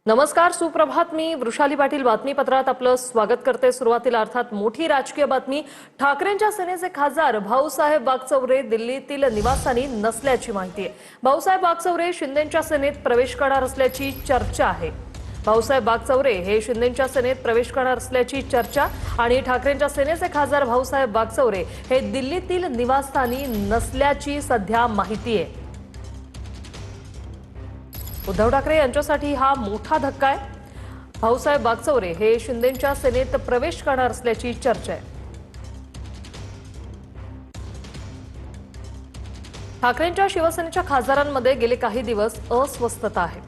नमस्कार, सुप्रभात. मी वृषाली पाटील बातमीपत्रात आपलं स्वागत करते. सुरुवातीला अर्थात मोठी राजकीय बातमी. ठाकरेंच्या सेनेचे खासदार भाऊसाहेब वागचौरे दिल्लीतील निवासस्थानी नसल्याची माहिती आहे. भाऊसाहेब वागचौरे शिंदेंच्या सेनेत प्रवेश करणार असल्याची चर्चा आहे. भाऊसाहेब वागचौरे हे शिंदेंच्या सेनेत प्रवेश करणार असल्याची चर्चा आणि ठाकरेंच्या सेनेचे खासदार भाऊसाहेब वागचौरे हे दिल्लीतील निवासस्थानी नसल्याची सध्या माहिती आहे. उद्धव ठाकरे यांच्यासाठी हा मोठा धक्का आहे. भाऊसाहेब वागचौरे हे शिंदेंच्या सेनेत प्रवेश करणार असल्याची चर्चा आहे. ठाकरेंच्या शिवसेनेच्या खासदारांमध्ये गेले काही दिवस अस्वस्थता आहे.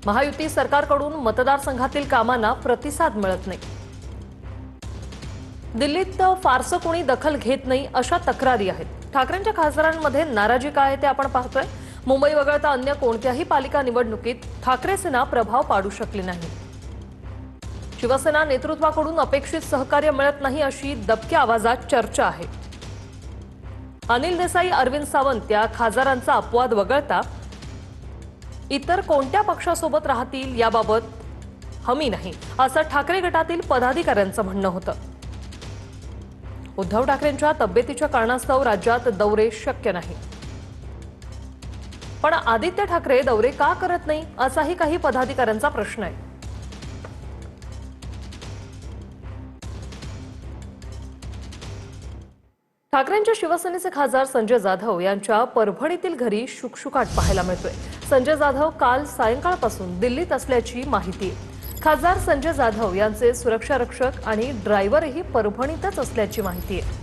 महायुती सरकारकडून मतदारसंघातील कामांना प्रतिसाद मिळत नाही. दिल्लीत फारसं कोणी दखल घेत नाही अशा तक्रारी आहेत. ठाकरेंच्या खासदारांमध्ये नाराजी काय आहे ते आपण पाहतोय. मुंबई वगळता अन्य कोणत्याही पालिका निवडणुकीत ठाकरे सेना प्रभाव पाडू शकली नाही. शिवसेना नेतृत्वाकडून अपेक्षित सहकार्य मिळत नाही अशी दबक्या आवाजात चर्चा आहे. अनिल देसाई, अरविंद सावंत या खासदारांचा अपवाद वगळता इतर कोणत्या पक्षासोबत राहतील याबाबत हमी नाही असं ठाकरे गटातील पदाधिकाऱ्यांचं म्हणणं होतं. उद्धव ठाकरेंच्या तब्येतीच्या कारणास्तव राज्यात दौरे शक्य नाही. पण आदित्य ठाकरे दौरे का करत नाही असाही काही पदाधिकाऱ्यांचा प्रश्न आहे. ठाकरेंच्या शिवसेनेचे खासदार संजय जाधव यांच्या परभणीतील घरी शुकशुकाट पाहायला मिळतोय. संजय जाधव काल सायंकाळपासून दिल्लीत असल्याची माहिती आहे. खासदार संजय जाधव यांचे सुरक्षा रक्षक आणि ड्रायव्हरही परभणीतच असल्याची माहिती आहे.